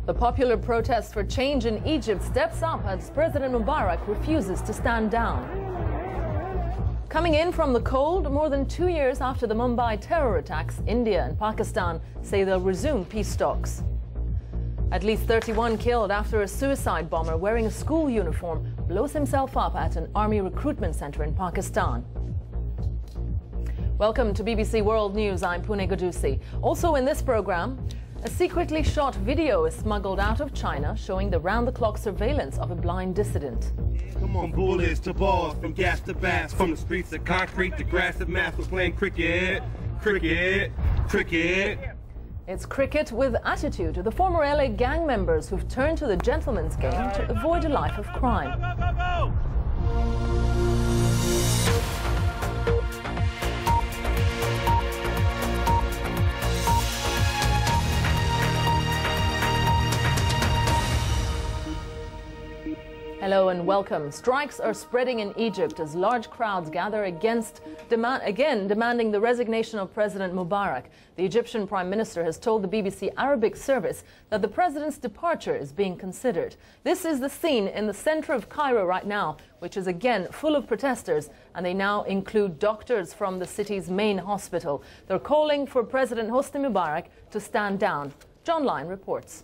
The popular protest for change in Egypt steps up as President Mubarak refuses to stand down. Coming in from the cold, more than 2 years after the Mumbai terror attacks, India and Pakistan say they'll resume peace talks. At least 31 killed after a suicide bomber wearing a school uniform blows himself up at an army recruitment center in Pakistan. Welcome to BBC World News. I'm Pooneh Ghoddoosi. Also in this program, a secretly shot video is smuggled out of China showing the round-the-clock surveillance of a blind dissident. Come on, bullets to balls, from gas to bats, from the streets of concrete to grass and math, we're playing cricket, cricket, cricket. It's cricket with attitude. The former LA gang members who've turned to the gentleman's game to avoid a life of crime. Go, go, go, go. Hello and welcome. Strikes are spreading in Egypt as large crowds gather demanding the resignation of President Mubarak. The Egyptian Prime Minister has told the BBC Arabic service that the president's departure is being considered. This is the scene in the center of Cairo right now, which is again full of protesters, and they now include doctors from the city's main hospital. They're calling for President Hosni Mubarak to stand down. John Lyon reports.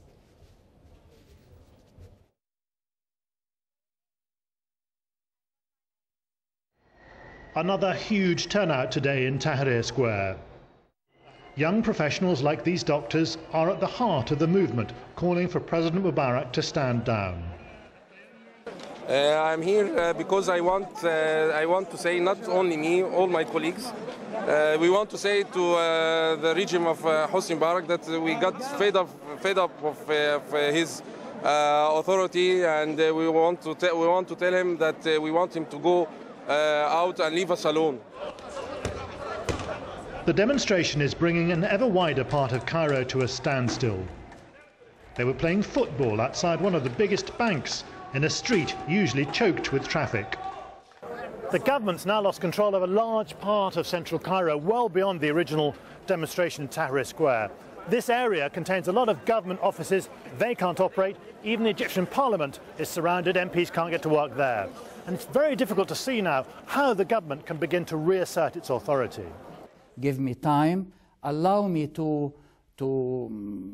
Another huge turnout today in Tahrir Square. Young professionals like these doctors are at the heart of the movement calling for President Mubarak to stand down. I'm here because I want to say, not only me, all my colleagues, we want to say to the regime of Hosni Mubarak that we got fed up of his authority, and we want to tell him that we want him to go out and leave us alone. The demonstration is bringing an ever wider part of Cairo to a standstill. They were playing football outside one of the biggest banks in a street usually choked with traffic. The government's now lost control of a large part of central Cairo, well beyond the original demonstration in Tahrir Square. This area contains a lot of government offices. They can't operate. Even the Egyptian parliament is surrounded. MPs can't get to work there. And it's very difficult to see now how the government can begin to reassert its authority. Give me time, allow me to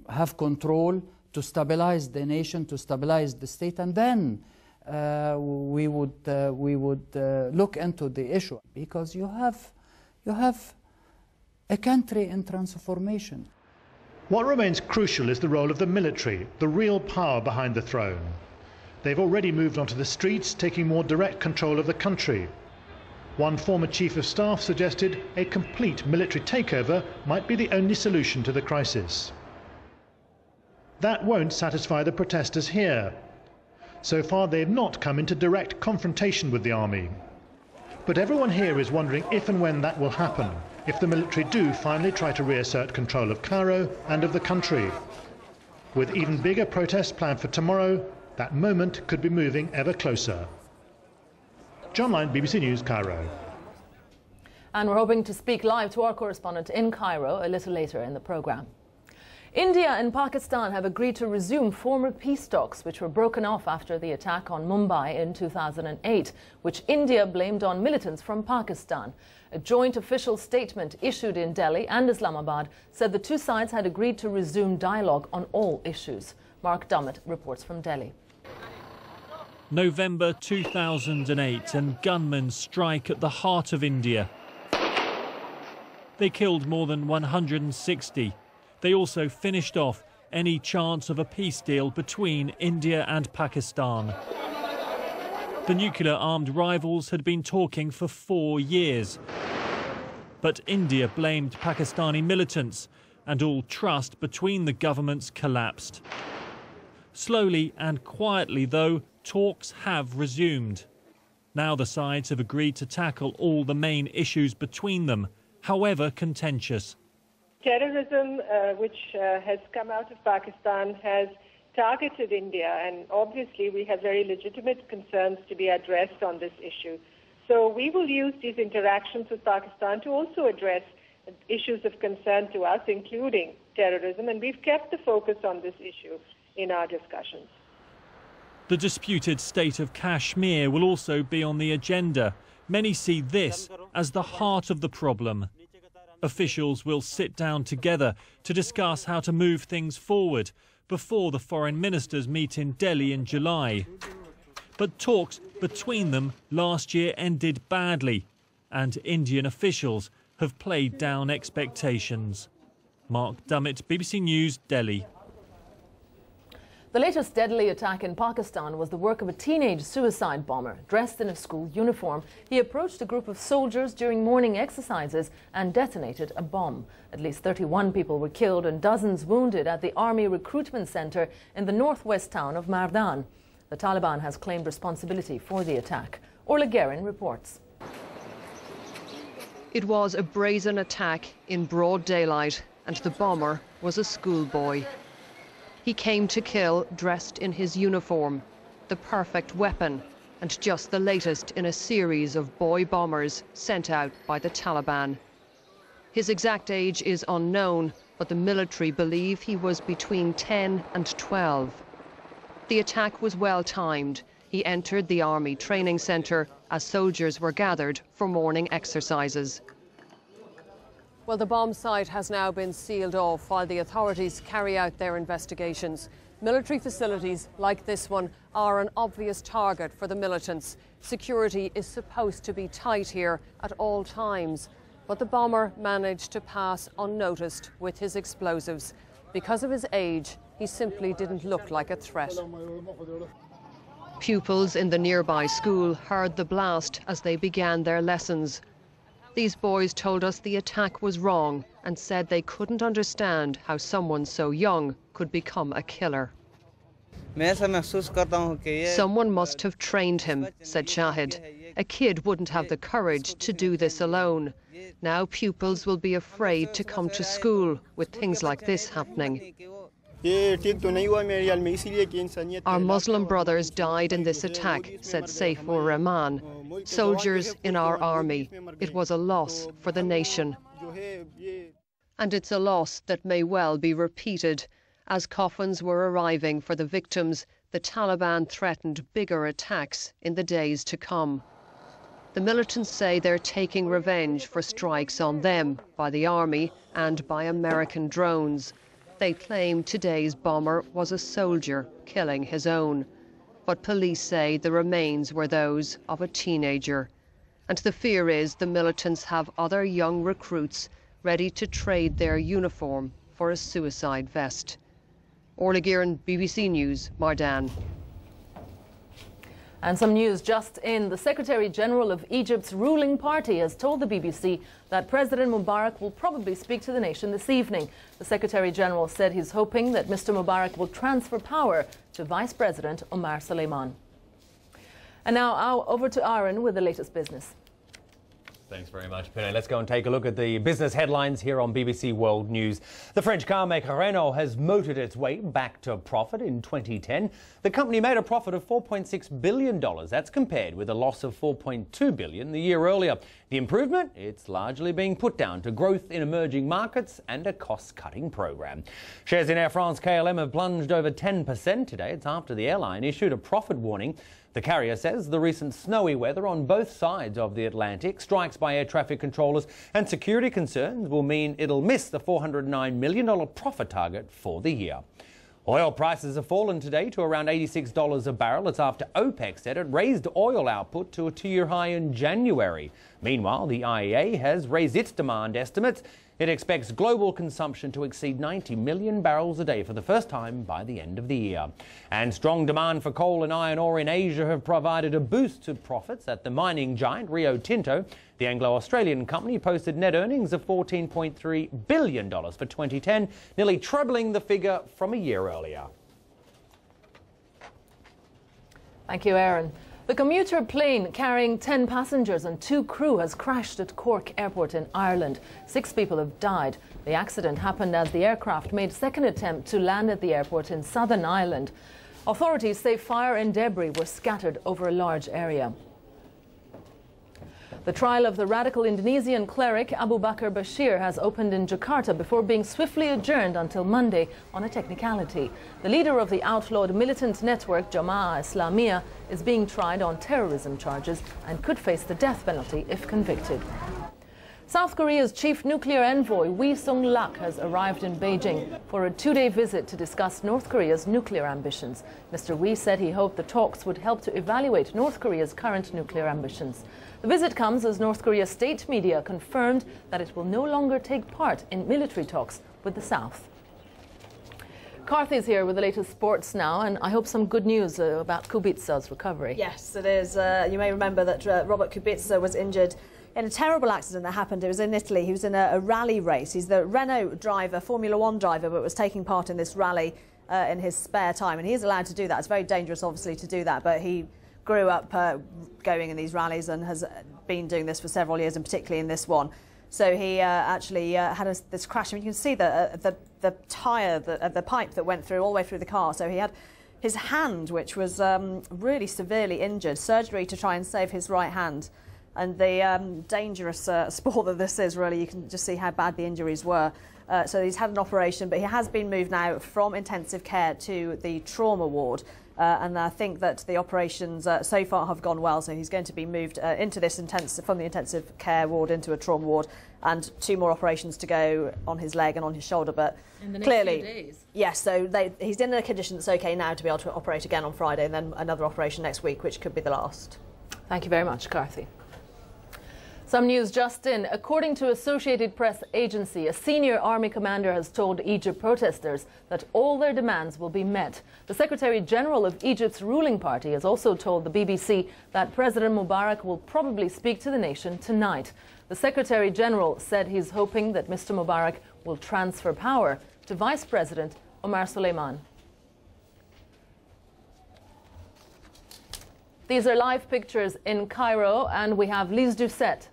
have control, to stabilize the nation, to stabilize the state, and then we would look into the issue, because you have a country in transformation. What remains crucial is the role of the military, the real power behind the throne. They've already moved onto the streets, taking more direct control of the country. One former chief of staff suggested a complete military takeover might be the only solution to the crisis. That won't satisfy the protesters here. So far, they've not come into direct confrontation with the army. But everyone here is wondering if and when that will happen, if the military do finally try to reassert control of Cairo and of the country. With even bigger protests planned for tomorrow, that moment could be moving ever closer. John Lyon, BBC News, Cairo. And we're hoping to speak live to our correspondent in Cairo a little later in the programme. India and Pakistan have agreed to resume former peace talks, which were broken off after the attack on Mumbai in 2008, which India blamed on militants from Pakistan. A joint official statement issued in Delhi and Islamabad said the two sides had agreed to resume dialogue on all issues. Mark Dummett reports from Delhi. November 2008, and gunmen strike at the heart of India. They killed more than 160. They also finished off any chance of a peace deal between India and Pakistan. The nuclear-armed rivals had been talking for 4 years. But India blamed Pakistani militants, and all trust between the governments collapsed. Slowly and quietly, though, talks have resumed. Now the sides have agreed to tackle all the main issues between them, however contentious. Terrorism, which has come out of Pakistan, has targeted India, and obviously we have very legitimate concerns to be addressed on this issue. So we will use these interactions with Pakistan to also address issues of concern to us, including terrorism, and we've kept the focus on this issue. in our discussions. The disputed state of Kashmir will also be on the agenda. Many see this as the heart of the problem. Officials will sit down together to discuss how to move things forward before the foreign ministers meet in Delhi in July. But talks between them last year ended badly, and Indian officials have played down expectations. Mark Dummett, BBC News, Delhi. The latest deadly attack in Pakistan was the work of a teenage suicide bomber. Dressed in a school uniform, he approached a group of soldiers during morning exercises and detonated a bomb. At least 31 people were killed and dozens wounded at the army recruitment centre in the northwest town of Mardan. The Taliban has claimed responsibility for the attack. Orla Guerin reports. It was a brazen attack in broad daylight, and the bomber was a schoolboy. He came to kill dressed in his uniform, the perfect weapon, and just the latest in a series of boy bombers sent out by the Taliban. His exact age is unknown, but the military believe he was between 10 and 12. The attack was well timed. He entered the army training centre as soldiers were gathered for morning exercises. Well, the bomb site has now been sealed off while the authorities carry out their investigations. Military facilities like this one are an obvious target for the militants. Security is supposed to be tight here at all times, but the bomber managed to pass unnoticed with his explosives. Because of his age, he simply didn't look like a threat. Pupils in the nearby school heard the blast as they began their lessons. These boys told us the attack was wrong and said they couldn't understand how someone so young could become a killer. Someone must have trained him, said Shahid. A kid wouldn't have the courage to do this alone. Now pupils will be afraid to come to school with things like this happening. Our Muslim brothers died in this attack, said Saifur Rahman. Soldiers in our army. It was a loss for the nation. And it's a loss that may well be repeated. As coffins were arriving for the victims, the Taliban threatened bigger attacks in the days to come. The militants say they're taking revenge for strikes on them by the army and by American drones. They claim today's bomber was a soldier killing his own. But police say the remains were those of a teenager. And the fear is the militants have other young recruits ready to trade their uniform for a suicide vest. Orla Guerin, BBC News, Mardan. And some news just in. The Secretary-General of Egypt's ruling party has told the BBC that President Mubarak will probably speak to the nation this evening. The Secretary-General said he's hoping that Mr. Mubarak will transfer power to Vice President Omar Suleiman. And now over to Aaron with the latest business. Thanks very much, Pooneh. Let's go and take a look at the business headlines here on BBC World News. The French car maker Renault has motored its way back to profit in 2010. The company made a profit of $4.6 billion. That's compared with a loss of $4.2 billion the year earlier. The improvement, it's largely being put down to growth in emerging markets and a cost-cutting program. Shares in Air France-KLM have plunged over 10% today. It's after the airline issued a profit warning. The carrier says the recent snowy weather on both sides of the Atlantic, strikes by air traffic controllers and security concerns will mean it'll miss the $409 million profit target for the year. Oil prices have fallen today to around $86 a barrel. It's after OPEC said it raised oil output to a two-year high in January. Meanwhile, the IEA has raised its demand estimates. It expects global consumption to exceed 90 million barrels a day for the first time by the end of the year. And strong demand for coal and iron ore in Asia have provided a boost to profits at the mining giant Rio Tinto. The Anglo-Australian company posted net earnings of $14.3 billion for 2010, nearly trebling the figure from a year earlier. Thank you, Aaron. The commuter plane carrying 10 passengers and 2 crew has crashed at Cork Airport in Ireland. 6 people have died. The accident happened as the aircraft made second attempt to land at the airport in Southern Ireland. Authorities say fire and debris were scattered over a large area. The trial of the radical Indonesian cleric Abu Bakar Bashir has opened in Jakarta before being swiftly adjourned until Monday on a technicality. The leader of the outlawed militant network Jamaah Islamiyah is being tried on terrorism charges and could face the death penalty if convicted. South Korea's chief nuclear envoy Ri Sung-lak has arrived in Beijing for a two-day visit to discuss North Korea's nuclear ambitions. Mr. Ri said he hoped the talks would help to evaluate North Korea's current nuclear ambitions. The visit comes as North Korea's state media confirmed that it will no longer take part in military talks with the South. Carthy's here with the latest sports now, and I hope some good news about Kubica's recovery. Yes, it is. You may remember that Robert Kubica was injured in a terrible accident that happened. It was in Italy. He was in a rally race. He's the Renault driver, Formula One driver, but was taking part in this rally in his spare time. And he is allowed to do that. It's very dangerous, obviously, to do that. But he grew up going in these rallies and has been doing this for several years, and particularly in this one. So he actually had this crash. I mean, you can see the tyre, the pipe that went through all the way through the car. So he had his hand, which was really severely injured, surgery to try and save his right hand. And the dangerous sport that this is, really, you can just see how bad the injuries were. So he's had an operation, but he has been moved now from intensive care to the trauma ward. And I think that the operations so far have gone well. So he's going to be moved into this from the intensive care ward into a trauma ward, and 2 more operations to go on his leg and on his shoulder. But in the next clearly, few days. Yes. So he's in a condition that's okay now to be able to operate again on Friday, and then another operation next week, which could be the last. Thank you very much, Carthy. Some news just in. According to Associated Press agency, a senior army commander has told Egypt protesters that all their demands will be met. The Secretary General of Egypt's ruling party has also told the BBC that President Mubarak will probably speak to the nation tonight. The Secretary General said he's hoping that Mr. Mubarak will transfer power to Vice President Omar Suleiman. These are live pictures in Cairo, and we have Lise Doucette.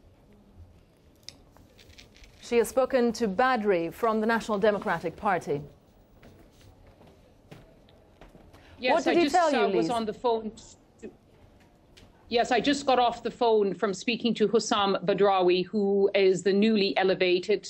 She has spoken to Badri from the National Democratic Party. Yes, what did he tell you, Lise? Was on the phone. Yes, I just got off the phone from speaking to Hussam Badrawi, who is the newly elevated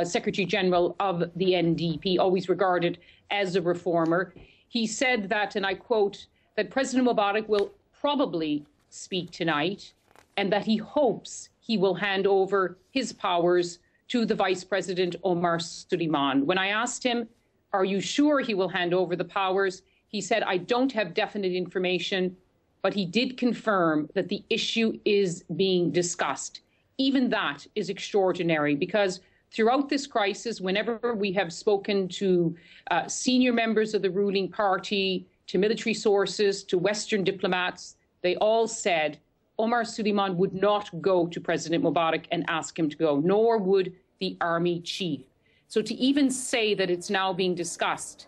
Secretary General of the NDP, always regarded as a reformer. He said that, and I quote, that President Mubarak will probably speak tonight, and that he hopes he will hand over his powers to the Vice President Omar Suleiman. When I asked him, are you sure he will hand over the powers? He said, I don't have definite information, but he did confirm that the issue is being discussed. Even that is extraordinary, because throughout this crisis, whenever we have spoken to senior members of the ruling party, to military sources, to Western diplomats, they all said Omar Suleiman would not go to President Mubarak and ask him to go, nor would the army chief. So to even say that it's now being discussed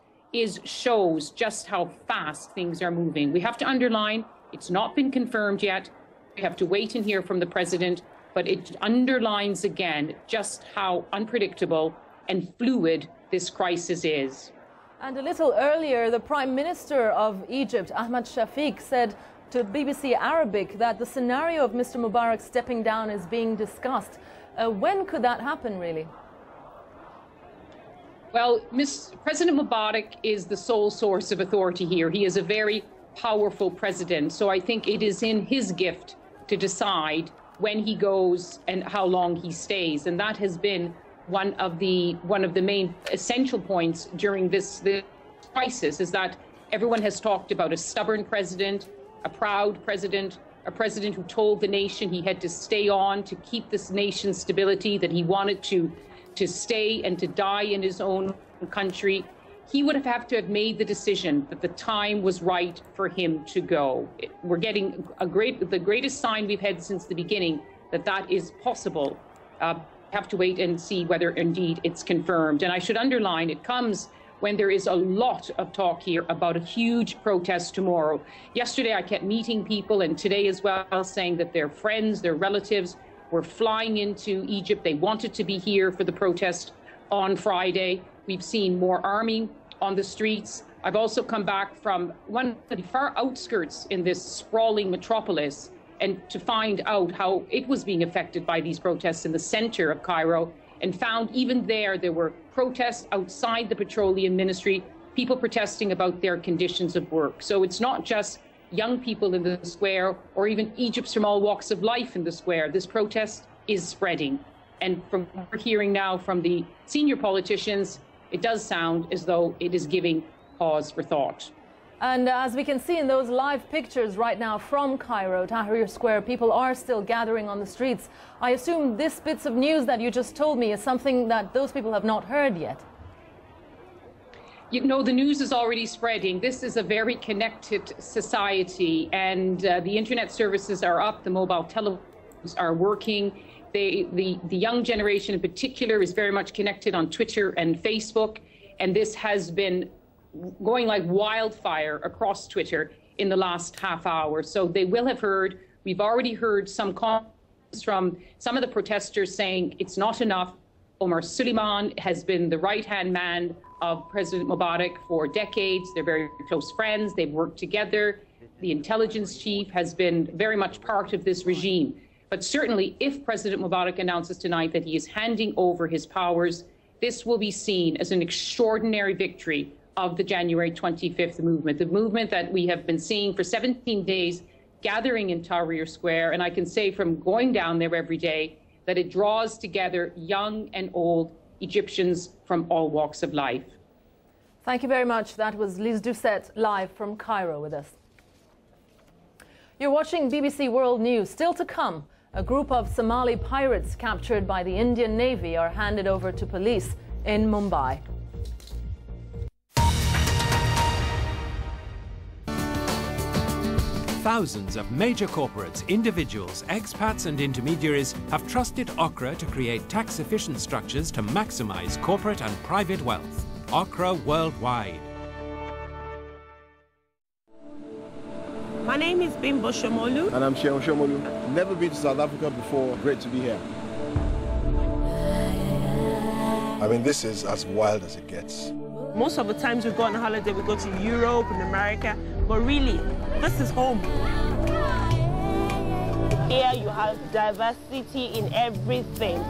shows just how fast things are moving. We have to underline, it's not been confirmed yet. We have to wait and hear from the president, but it underlines again just how unpredictable and fluid this crisis is. And a little earlier, the Prime Minister of Egypt, Ahmed Shafiq, said to BBC Arabic that the scenario of Mr. Mubarak stepping down is being discussed. When could that happen, really? Well, President Mubarak is the sole source of authority here. He is a very powerful president. So I think it is in his gift to decide when he goes and how long he stays. And that has been one of the main essential points during this crisis, is that everyone has talked about a stubborn president, a proud president, a president who told the nation he had to stay on to keep this nation's stability, that he wanted to stay and to die in his own country. He would have to have made the decision that the time was right for him to go. We're getting the greatest sign we've had since the beginning that is possible. Have to wait and see whether indeed it's confirmed. And I should underline, it comes when there is a lot of talk here about a huge protest tomorrow. Yesterday, I kept meeting people, and today as well, saying that their friends, their relatives were flying into Egypt. They wanted to be here for the protest on Friday. We've seen more army on the streets. I've also come back from one of the far outskirts in this sprawling metropolis, and to find out how it was being affected by these protests in the center of Cairo, and found even there were protests outside the petroleum ministry, people protesting about their conditions of work. So it's not just young people in the square or even Egypt's from all walks of life in the square. This protest is spreading. And from what we're hearing now from the senior politicians, it does sound as though it is giving pause for thought. And as we can see in those live pictures right now from Cairo, Tahrir Square, people are still gathering on the streets. I assume this bits of news that you just told me is something that those people have not heard yet. You know, the news is already spreading. This is a very connected society, and the internet services are up, the mobile telephones are working. The young generation in particular is very much connected on Twitter and Facebook, and this has been going like wildfire across Twitter in the last half hour. So they will have heard. We've already heard some comments from some of the protesters saying it's not enough. Omar Suleiman has been the right-hand man of President Mubarak for decades. They're very close friends. They've worked together. The intelligence chief has been very much part of this regime. But certainly, if President Mubarak announces tonight that he is handing over his powers, this will be seen as an extraordinary victory of the January 25th movement, the movement that we have been seeing for 17 days gathering in Tahrir Square. And I can say from going down there every day that it draws together young and old Egyptians from all walks of life. Thank you very much. That was Lise Doucette live from Cairo with us. You're watching BBC World News. Still to come, a group of Somali pirates captured by the Indian Navy are handed over to police in Mumbai. Thousands of major corporates, individuals, expats and intermediaries have trusted Okra to create tax-efficient structures to maximize corporate and private wealth. Okra Worldwide. My name is Bimbo Shomolu. And I'm Sheon Shomolu. Never been to South Africa before. Great to be here. I mean, this is as wild as it gets. Most of the times we go on holiday, we go to Europe and America, but really, this is home. Here you have diversity in everything.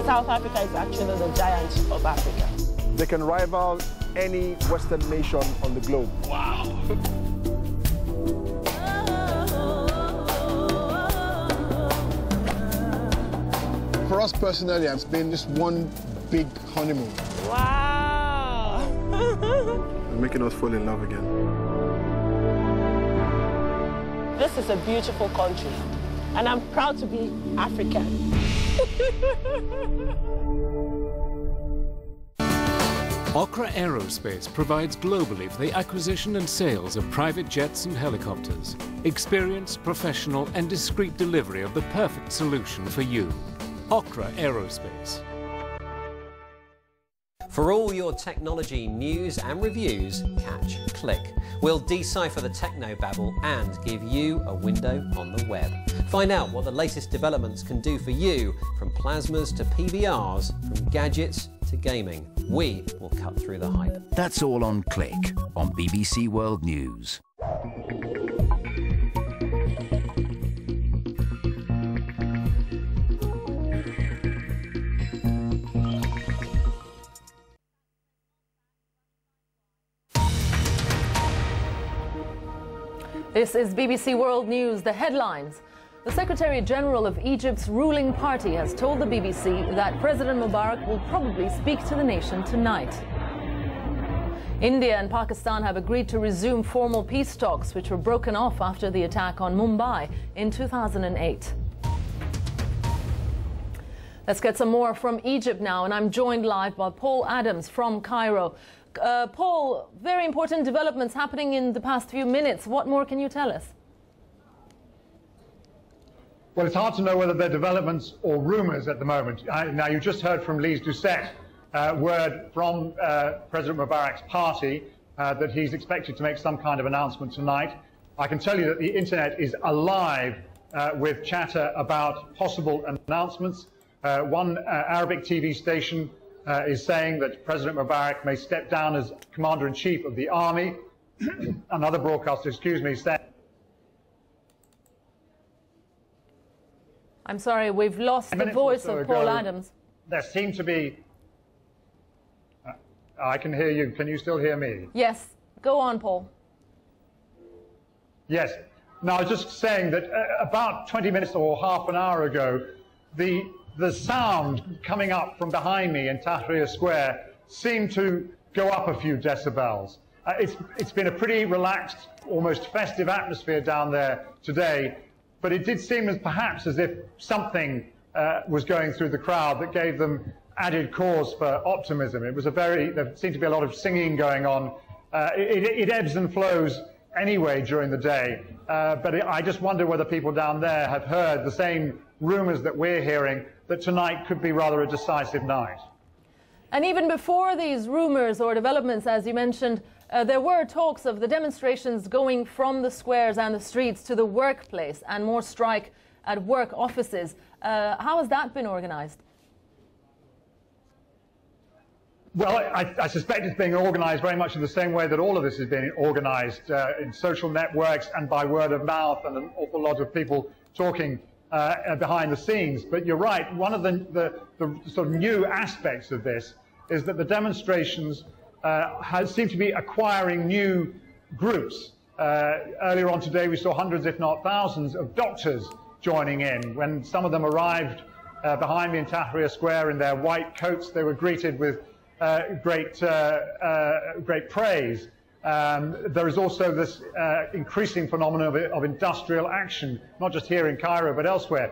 South Africa is actually the giant of Africa. They can rival any Western nation on the globe. Wow. For us personally, it's been just one big honeymoon. Wow! And making us fall in love again. This is a beautiful country, and I'm proud to be African. Okra Aerospace provides globally for the acquisition and sales of private jets and helicopters. Experienced, professional and discreet delivery of the perfect solution for you. Okra Aerospace. For all your technology news and reviews, catch Click. We'll decipher the technobabble and give you a window on the web. Find out what the latest developments can do for you, from plasmas to PVRs, from gadgets to gaming. We will cut through the hype. That's all on Click on BBC World News. This is BBC World News. The headlines. The Secretary-General of Egypt's ruling party has told the BBC that President Mubarak will probably speak to the nation tonight. India and Pakistan have agreed to resume formal peace talks, which were broken off after the attack on Mumbai in 2008. Let's get some more from Egypt now, and I'm joined live by Paul Adams from Cairo. Paul, very important developments happening in the past few minutes. What more can you tell us? Well, it's hard to know whether they're developments or rumours at the moment. Now, you just heard from Lise Doucette, word from President Mubarak's party that he's expected to make some kind of announcement tonight. I can tell you that the internet is alive with chatter about possible announcements. One Arabic TV station is saying that President Mubarak may step down as Commander-in-Chief of the Army. Another broadcaster, saying... I'm sorry, we've lost the voice of Paul Adams. There seemed to be... I can hear you. Can you still hear me? Yes. Go on, Paul. Yes. Now, I was just saying that about 20 minutes or half an hour ago, the sound coming up from behind me in Tahrir Square seemed to go up a few decibels. It's been a pretty relaxed, almost festive atmosphere down there today, but it did seem perhaps as if something was going through the crowd that gave them added cause for optimism. There seemed to be a lot of singing going on. It ebbs and flows anyway during the day, but I just wonder whether people down there have heard the same rumours that we're hearing, that tonight could be rather a decisive night. And even before these rumours or developments, as you mentioned, there were talks of the demonstrations going from the squares and the streets to the workplace and more strike at work offices. How has that been organised? Well, I suspect it's being organised very much in the same way that all of this is being organised, in social networks and by word of mouth, and an awful lot of people talking behind the scenes. But you're right, one of the sort of new aspects of this is that the demonstrations seem to be acquiring new groups. Earlier on today we saw hundreds, if not thousands, of doctors joining in. When some of them arrived behind me in Tahrir Square in their white coats, they were greeted with great praise. There is also this increasing phenomenon of industrial action, not just here in Cairo but elsewhere.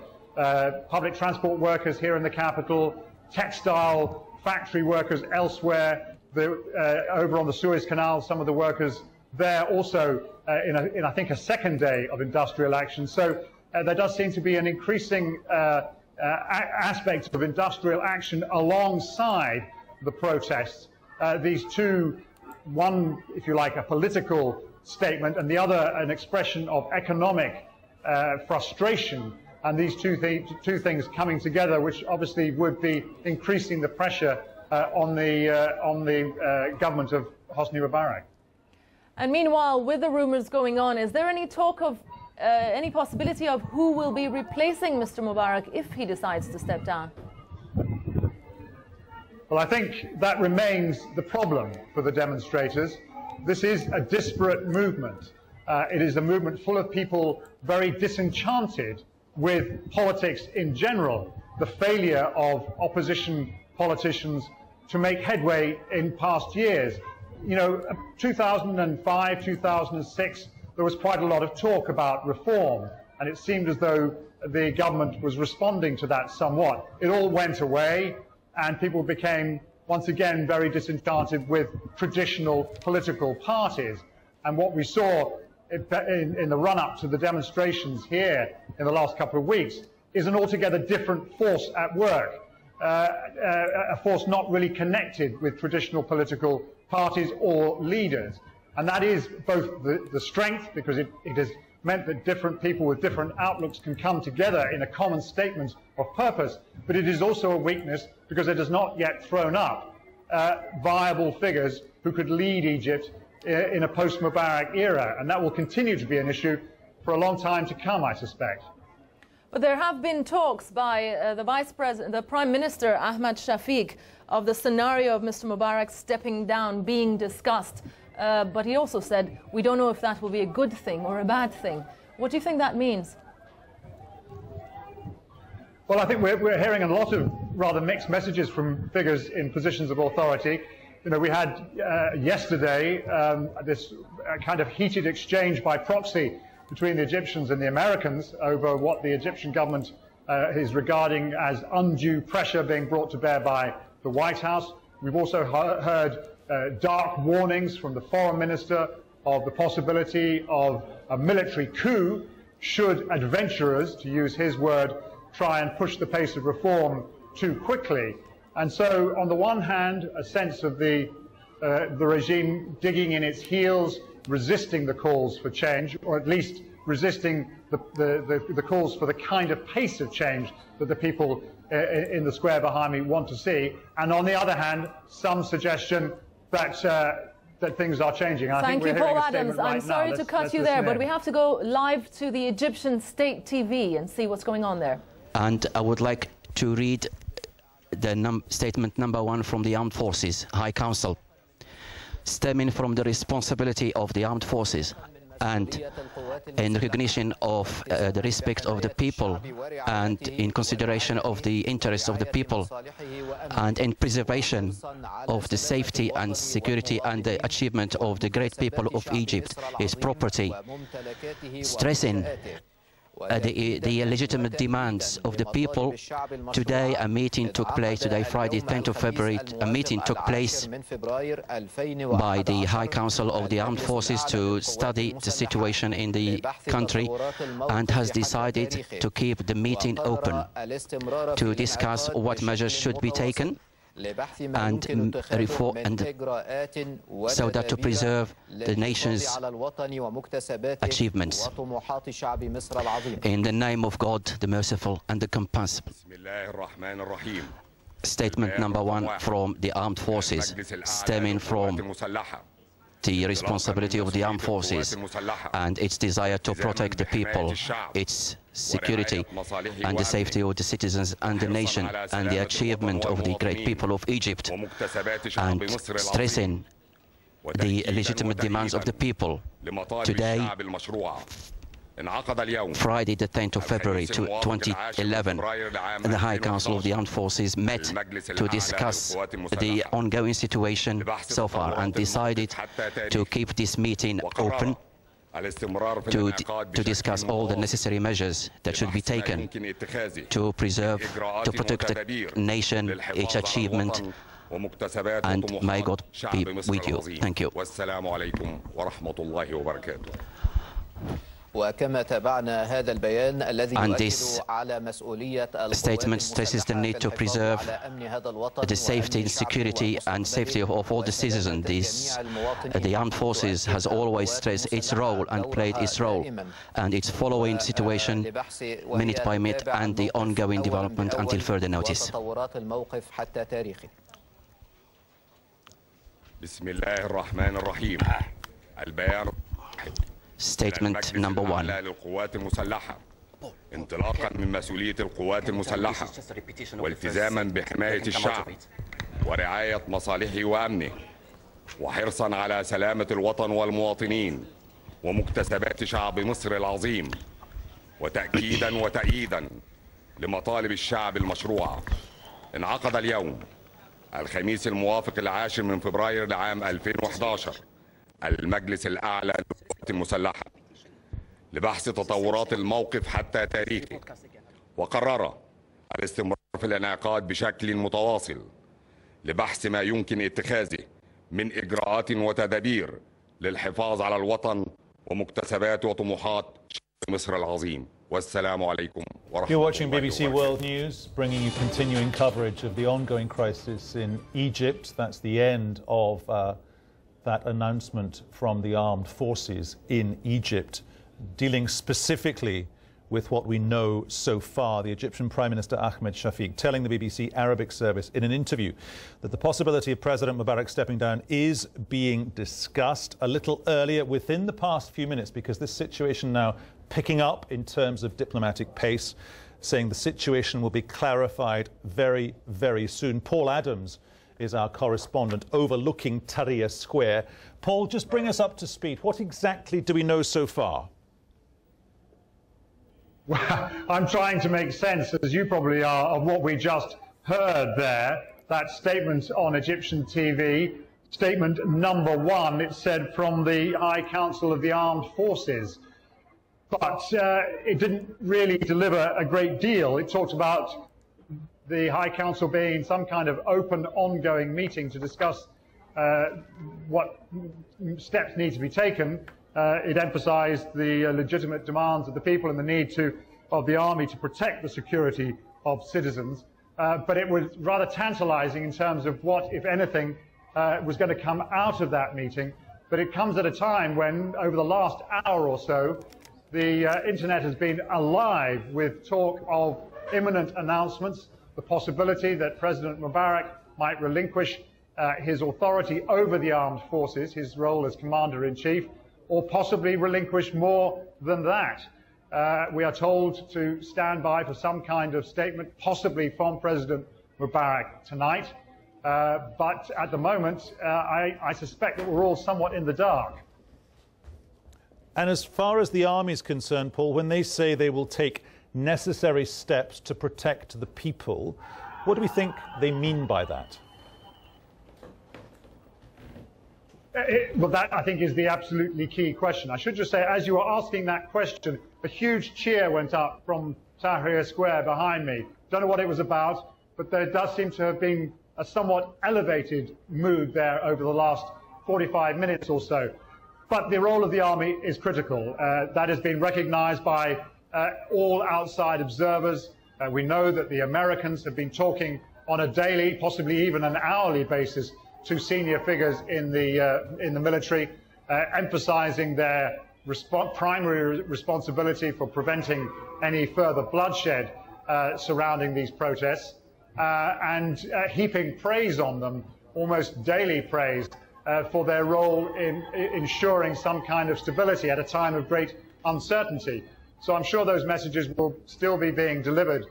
Public transport workers here in the capital, textile factory workers elsewhere, over on the Suez Canal, some of the workers there also in I think a second day of industrial action. So there does seem to be an increasing aspect of industrial action alongside the protests. These two, one, if you like, a political statement, and the other an expression of economic frustration, and these two things coming together, which obviously would be increasing the pressure on the government of Hosni Mubarak. And meanwhile, with the rumours going on, is there any talk of any possibility of who will be replacing Mr. Mubarak if he decides to step down? Well, I think that remains the problem for the demonstrators. This is a disparate movement. It is a movement full of people very disenchanted with politics in general, the failure of opposition politicians to make headway in past years. You know, 2005, 2006, there was quite a lot of talk about reform, and it seemed as though the government was responding to that somewhat. It all went away, and people became, once again, very disenchanted with traditional political parties. And what we saw in the run-up to the demonstrations here in the last couple of weeks is an altogether different force at work, a force not really connected with traditional political parties or leaders. And that is both the strength, because it has meant that different people with different outlooks can come together in a common statement of purpose, but it is also a weakness because it has not yet thrown up viable figures who could lead Egypt in a post-Mubarak era, and that will continue to be an issue for a long time to come, I suspect. But there have been talks by the Vice President, the Prime Minister Ahmad Shafiq, of the scenario of Mr. Mubarak stepping down being discussed. But he also said, we don't know if that will be a good thing or a bad thing. What do you think that means? Well, I think we're hearing a lot of rather mixed messages from figures in positions of authority. You know, we had yesterday this kind of heated exchange by proxy between the Egyptians and the Americans over what the Egyptian government is regarding as undue pressure being brought to bear by the White House. We've also heard dark warnings from the foreign minister of the possibility of a military coup should adventurers, to use his word, try and push the pace of reform too quickly. And so, on the one hand, a sense of the regime digging in its heels, resisting the calls for change, or at least resisting the calls for the kind of pace of change that the people in the square behind me want to see. And on the other hand, some suggestion that that things are changing. Thank you, Paul Adams. I'm sorry to cut you there, but we have to go live to the Egyptian state TV and see what's going on there. And I would like to read the statement number 1 from the Armed Forces High Council. Stemming from the responsibility of the armed forces and in recognition of the respect of the people and in consideration of the interests of the people and in preservation of the safety and security and the achievement of the great people of Egypt, its property, stressing the legitimate demands of the people. Today a meeting took place, today Friday 10th of February, a meeting took place by the High Council of the Armed Forces to study the situation in the country and has decided to keep the meeting open to discuss what measures should be taken and reform, and so that to preserve the nation's achievements. In the name of God, the merciful and the compassionate. Statement number 1 from the armed forces, stemming from the responsibility of the armed forces and its desire to protect the people, its security and the safety of the citizens and the nation and the achievement of the great people of Egypt, and stressing the legitimate demands of the people. Today, Friday the 10th of February 2011, the High Council of the Armed Forces met to discuss the ongoing situation so far and decided to keep this meeting open to discuss all the necessary measures that should be taken to preserve, to protect the nation, its achievement, and may God be with you. Thank you. And this statement stresses the need to preserve the safety and security and safety of all the citizens. The armed forces has always stressed its role and played its role, and it's following situation minute by minute and the ongoing development until further notice. Statement number 1. انطلاقا من مسؤولية القوات المسلحة والتزاما بحماية الشعب ورعاية مصالحه وأمنه وحرصا على سلامة الوطن والمواطنين ومكتسبات شعب مصر العظيم وتأكيدا وتأييدا لمطالب الشعب المشروعة، انعقد اليوم الخميس الموافق 10 من فبراير لعام 2011 المجلس الأعلى للقوات المسلحة لبحث تطورات الموقف حتى تاريخه، وقرر الاستمرار في الانعقاد بشكل متواصل لبحث ما يمكن اتخاذه من إجراءات وتدابير للحفاظ على الوطن ومكتسبات وطموحات شعب مصر العظيم. والسلام عليكم ورحمة الله. You're watching BBC World News, bringing you continuing coverage of the ongoing crisis in Egypt. That's the end of that announcement from the armed forces in Egypt, dealing specifically with what we know so far. The Egyptian Prime Minister Ahmed Shafiq telling the BBC Arabic service in an interview that the possibility of President Mubarak stepping down is being discussed a little earlier within the past few minutes, because this situation now picking up in terms of diplomatic pace, saying the situation will be clarified very, very soon. Paul Adams is our correspondent overlooking Tahrir Square. Paul, just bring us up to speed. What exactly do we know so far? Well, I'm trying to make sense, as you probably are, of what we just heard there. That statement on Egyptian TV, statement number 1, it said from the High Council of the Armed Forces. But it didn't really deliver a great deal. It talked about the High Council being in some kind of open, ongoing meeting to discuss what steps need to be taken. It emphasized the legitimate demands of the people and the need of the army to protect the security of citizens. But it was rather tantalizing in terms of what, if anything, was going to come out of that meeting. But it comes at a time when, over the last hour or so, The internet has been alive with talk of imminent announcements, the possibility that President Mubarak might relinquish his authority over the armed forces, his role as commander-in-chief, or possibly relinquish more than that. We are told to stand by for some kind of statement, possibly from President Mubarak tonight. But at the moment, I suspect that we're all somewhat in the dark. And as far as the army is concerned, Paul, when they say they will take necessary steps to protect the people, what do we think they mean by that? Well, that, I think, is the absolutely key question. I should just say, as you were asking that question, a huge cheer went up from Tahrir Square behind me. Don't know what it was about, but there does seem to have been a somewhat elevated mood there over the last 45 minutes or so. But the role of the army is critical. That has been recognized by all outside observers. We know that the Americans have been talking on a daily, possibly even an hourly basis to senior figures in the military, emphasizing their primary responsibility for preventing any further bloodshed surrounding these protests, and heaping praise on them, almost daily praise, for their role in ensuring some kind of stability at a time of great uncertainty. So I'm sure those messages will still be being delivered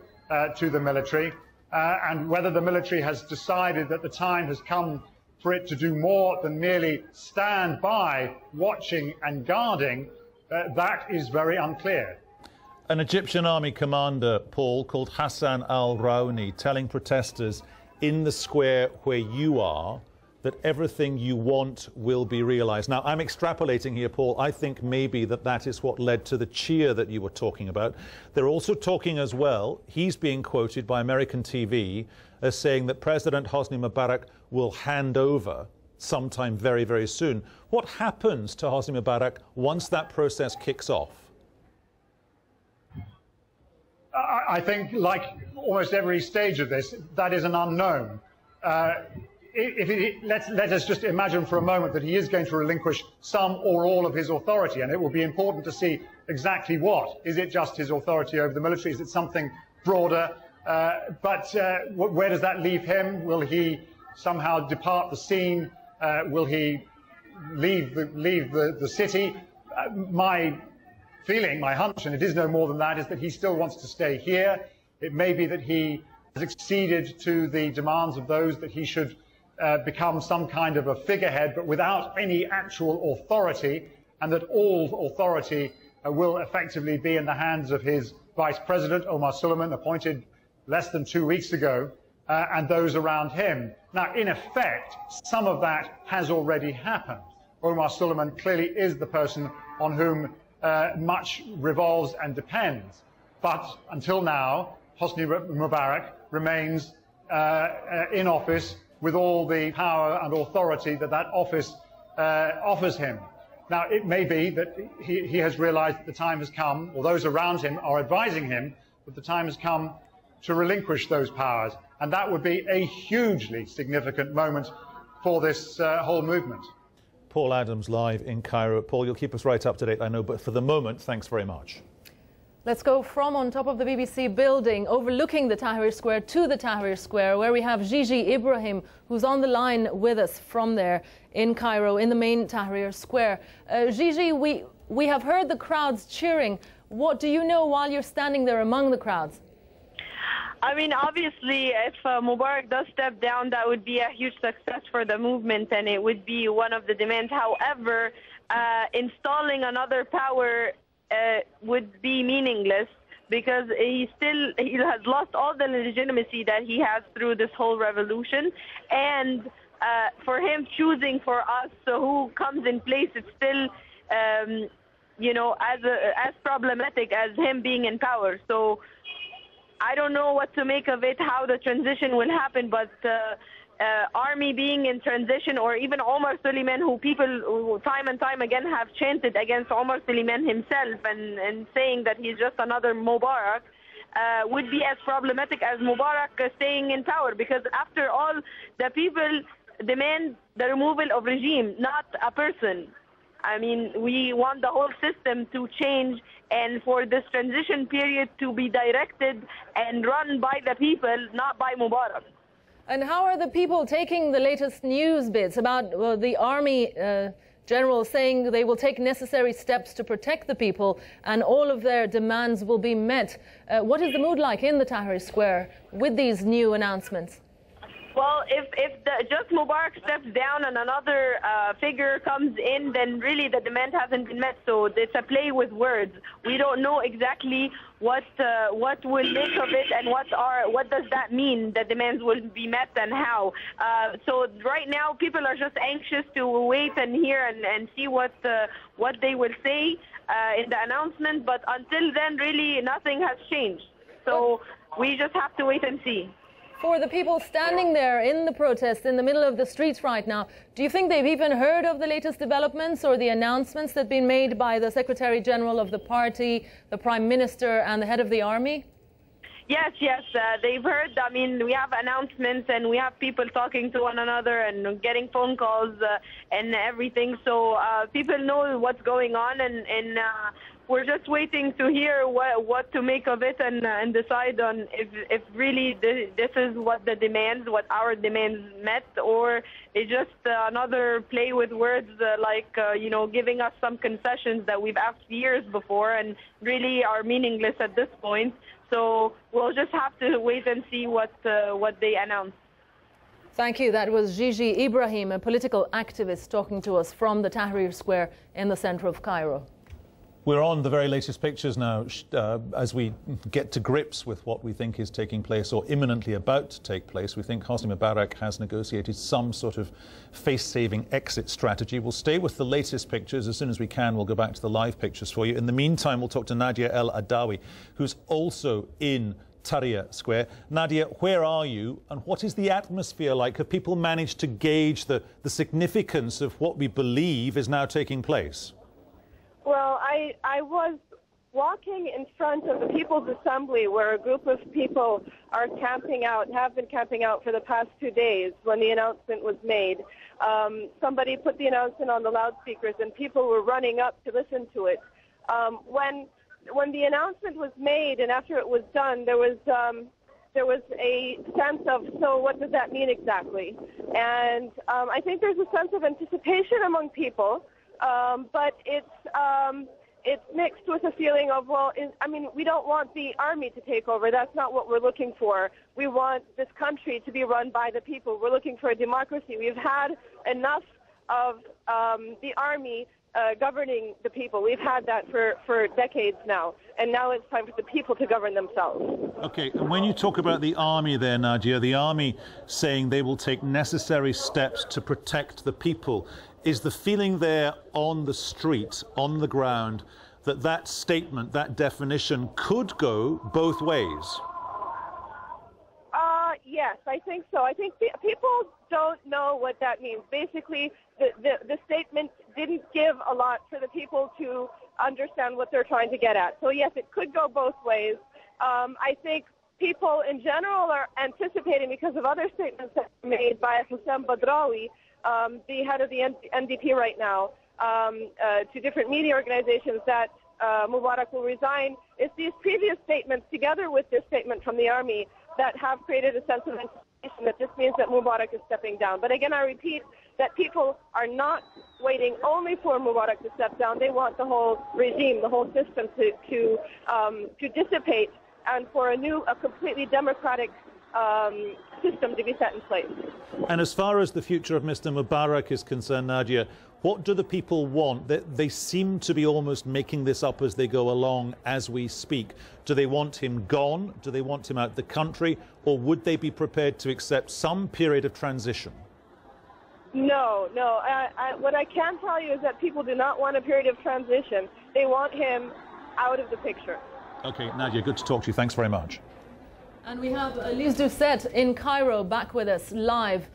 to the military, and whether the military has decided that the time has come for it to do more than merely stand by, watching and guarding, that is very unclear. An Egyptian army commander, Paul, called Hassan al-Rauni, telling protesters in the square where you are that everything you want will be realized. Now, I'm extrapolating here, Paul. I think maybe that is what led to the cheer that you were talking about. They're also talking as well, he's being quoted by American TV as saying that President Hosni Mubarak will hand over sometime very, very soon. What happens to Hosni Mubarak once that process kicks off? I think, like almost every stage of this, that is an unknown. Let us just imagine for a moment that he is going to relinquish some or all of his authority, and it will be important to see exactly what. Is it just his authority over the military? Is it something broader? But where does that leave him? Will he somehow depart the scene? Will he leave the city? My feeling, my hunch, and it is no more than that, is that he still wants to stay here. It may be that he has acceded to the demands of those that he should become some kind of a figurehead, but without any actual authority, and that all authority will effectively be in the hands of his vice president, Omar Suleiman, appointed less than 2 weeks ago, and those around him. Now, in effect, some of that has already happened. Omar Suleiman clearly is the person on whom much revolves and depends. But until now, Hosni Mubarak remains in office with all the power and authority that office offers him. Now, it may be that he has realized that the time has come, or those around him are advising him that the time has come to relinquish those powers. And that would be a hugely significant moment for this whole movement. Paul Adams live in Cairo. Paul, you'll keep us right up to date, I know, but for the moment, thanks very much. Let's go from on top of the BBC building overlooking the Tahrir Square to the Tahrir Square, where we have Gigi Ibrahim, who's on the line with us from there in Cairo, in the main Tahrir Square. Gigi, we have heard the crowds cheering. What do you know while you're standing there among the crowds? I mean, obviously, if Mubarak does step down, that would be a huge success for the movement, and it would be one of the demands. However, installing another power would be meaningless, because he has lost all the legitimacy that he has through this whole revolution, and for him choosing for us who comes in place, it's still you know, as problematic as him being in power. So I don't know what to make of it, how the transition will happen, but army being in transition, or even Omar Suleiman, who people time and time again have chanted against Omar Suleiman himself and saying that he's just another Mubarak, would be as problematic as Mubarak staying in power, because after all, the people demand the removal of regime, not a person. I mean, we want the whole system to change and for this transition period to be directed and run by the people, not by Mubarak. And how are the people taking the latest news bits about the army general saying they will take necessary steps to protect the people and all of their demands will be met? What is the mood like in the Tahrir Square with these new announcements? Well, if just Mubarak steps down and another figure comes in, then really the demand hasn't been met. So it's a play with words. We don't know exactly what will make of it and what does that mean. The demands will be met and how. So right now, people are just anxious to wait and hear and see what they will say in the announcement. But until then, really nothing has changed. So we just have to wait and see. For the people standing there in the protests in the middle of the streets right now, do you think they've even heard of the latest developments or the announcements that have been made by the Secretary General of the party, the Prime Minister and the head of the army? Yes, they've heard. I mean, we have announcements and we have people talking to one another and getting phone calls and everything. So people know what's going on and we're just waiting to hear what to make of it and decide on if really this is what our demands met, or it's just another play with words giving us some concessions that we've asked years before and really are meaningless at this point. So we'll just have to wait and see what they announce. Thank you. That was Gigi Ibrahim, a political activist, talking to us from the Tahrir Square in the center of Cairo. We're on the very latest pictures now as we get to grips with what we think is taking place or imminently about to take place. We think Hosni Mubarak has negotiated some sort of face-saving exit strategy. We'll stay with the latest pictures. As soon as we can, we'll go back to the live pictures for you. In the meantime, we'll talk to Nadia El Adawi, who's also in Tahrir Square. Nadia, where are you and what is the atmosphere like? Have people managed to gauge the significance of what we believe is now taking place? Well, I was walking in front of the People's Assembly where a group of people are camping out, have been camping out for the past 2 days when the announcement was made. Somebody put the announcement on the loudspeakers and people were running up to listen to it. When the announcement was made and after it was done, there was a sense of, so what does that mean exactly? And I think there's a sense of anticipation among people. But it's mixed with a feeling of, we don't want the army to take over. That's not what we're looking for. We want this country to be run by the people. We're looking for a democracy. We've had enough of the army governing the people. We've had that for decades now. And now it's time for the people to govern themselves. Okay, and when you talk about the army there, Nadia, the army saying they will take necessary steps to protect the people, is the feeling there on the street, on the ground, that statement, that definition could go both ways? Yes, I think so. I think people don't know what that means. Basically, the statement didn't give a lot for the people to understand what they're trying to get at. So yes, it could go both ways. I think people in general are anticipating, because of other statements that were made by Hussam Badrawi, the head of the NDP right now, to different media organizations, that Mubarak will resign. It's these previous statements together with this statement from the army that have created a sense of anticipation that this means that Mubarak is stepping down. But again, I repeat that people are not waiting only for Mubarak to step down. They want the whole regime, the whole system to dissipate and for a completely democratic system to be set in place. And as far as the future of Mr. Mubarak is concerned, Nadia, what do the people want? They seem to be almost making this up as they go along as we speak. Do they want him gone? Do they want him out the country? Or would they be prepared to accept some period of transition? No. What I can tell you is that people do not want a period of transition. They want him out of the picture. Okay, Nadia, good to talk to you. Thanks very much. And we have Lise Doucette in Cairo back with us live.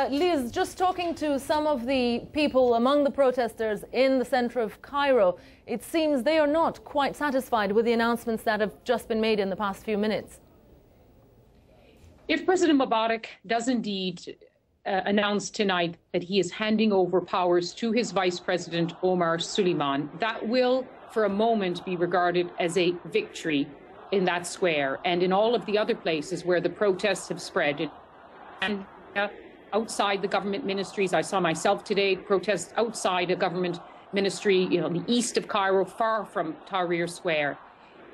Lise, just talking to some of the people among the protesters in the centre of Cairo, it seems they are not quite satisfied with the announcements that have just been made in the past few minutes. If President Mubarak does indeed announced tonight that he is handing over powers to his Vice President, Omar Suleiman. That will, for a moment, be regarded as a victory in that square and in all of the other places where the protests have spread. And outside the government ministries, I saw myself today, protests outside a government ministry, in the east of Cairo, far from Tahrir Square.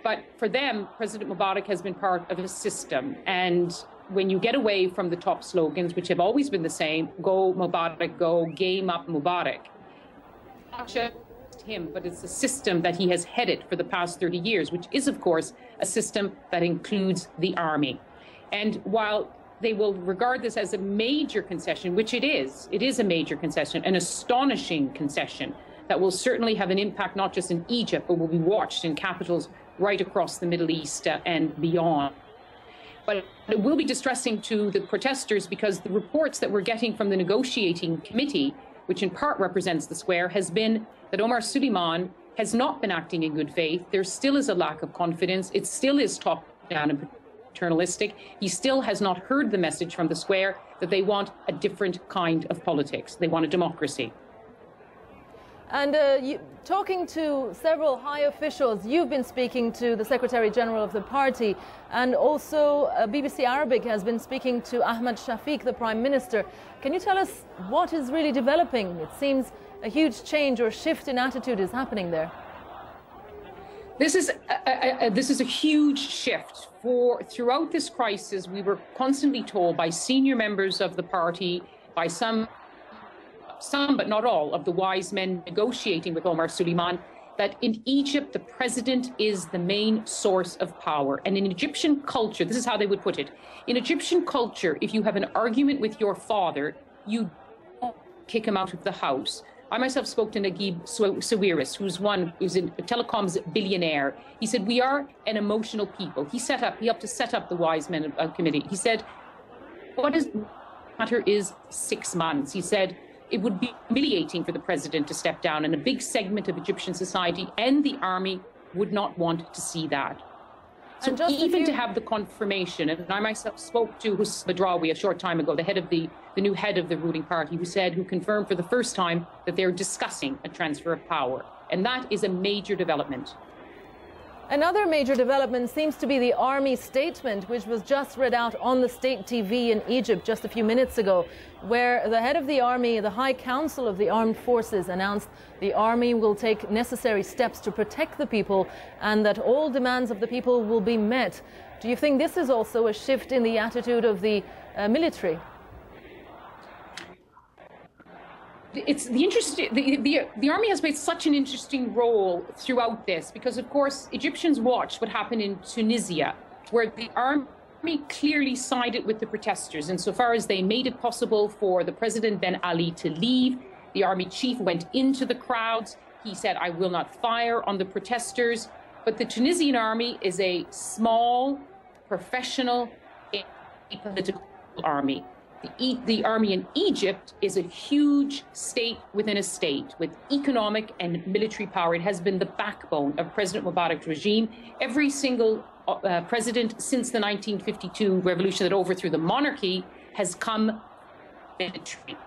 But for them, President Mubarak has been part of a system. And when you get away from the top slogans, which have always been the same, go Mubarak, go, game up Mubarak, not just him, but it's a system that he has headed for the past 30 years, which is, of course, a system that includes the army. And while they will regard this as a major concession, which it is a major concession, an astonishing concession that will certainly have an impact not just in Egypt, but will be watched in capitals right across the Middle East and beyond. But it will be distressing to the protesters because the reports that we're getting from the negotiating committee, which in part represents the square, has been that Omar Suleiman has not been acting in good faith. There still is a lack of confidence. It still is top-down and paternalistic. He still has not heard the message from the square that they want a different kind of politics. They want a democracy. And talking to several high officials, you've been speaking to the Secretary General of the party, and also BBC Arabic has been speaking to Ahmed Shafiq, the Prime Minister. Can you tell us what is really developing? It seems a huge change or shift in attitude is happening there. This is a huge shift. Throughout this crisis, we were constantly told by senior members of the party, by some but not all of the wise men negotiating with Omar Suleiman, that in Egypt, the president is the main source of power. And in Egyptian culture, this is how they would put it. In Egyptian culture, if you have an argument with your father, you don't kick him out of the house. I myself spoke to Naguib Sawiris, who's a telecoms billionaire. He said, we are an emotional people. He helped to set up the Wise Men Committee. He said, what is matter is 6 months. He said, it would be humiliating for the president to step down, and a big segment of Egyptian society and the army would not want to see that. So even to have the confirmation, and I myself spoke to Hussam Badrawi a short time ago, the new head of the ruling party, who confirmed for the first time that they're discussing a transfer of power. And that is a major development. Another major development seems to be the army statement, which was just read out on the state TV in Egypt just a few minutes ago, where the head of the army, the High Council of the Armed Forces, announced the army will take necessary steps to protect the people and that all demands of the people will be met. Do you think this is also a shift in the attitude of the military? The army has played such an interesting role throughout this because, of course, Egyptians watched what happened in Tunisia, where the army clearly sided with the protesters insofar as they made it possible for the President Ben Ali to leave. The army chief went into the crowds. He said, I will not fire on the protesters. But the Tunisian army is a small, professional, apolitical army. The army in Egypt is a huge state within a state with economic and military power. It has been the backbone of President Mubarak's regime. Every single president since the 1952 revolution that overthrew the monarchy has come military.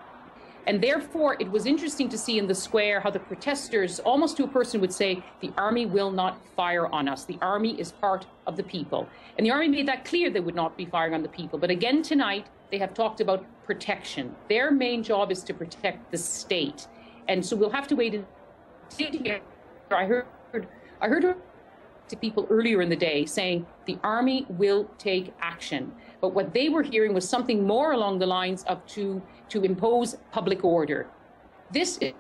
And therefore, it was interesting to see in the square how the protesters, almost to a person, would say, the army will not fire on us. The army is part of the people. And the army made that clear they would not be firing on the people. But again tonight, they have talked about protection. Their main job is to protect the state. And so we'll have to wait and see. I heard to people earlier in the day saying the army will take action. But what they were hearing was something more along the lines of to impose public order. This is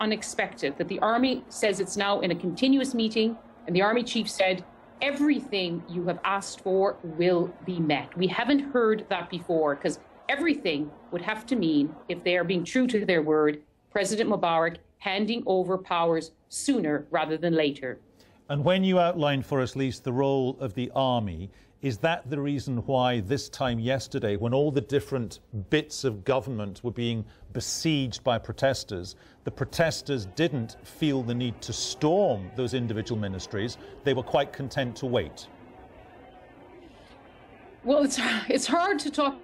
unexpected, that the army says it's now in a continuous meeting, and the army chief said, everything you have asked for will be met. We haven't heard that before, because everything would have to mean, if they are being true to their word, President Mubarak handing over powers sooner rather than later. And when you outlined for us, Lise, the role of the army, is that the reason why this time yesterday, when all the different bits of government were being besieged by protesters, the protesters didn't feel the need to storm those individual ministries? They were quite content to wait. Well, it's hard to talk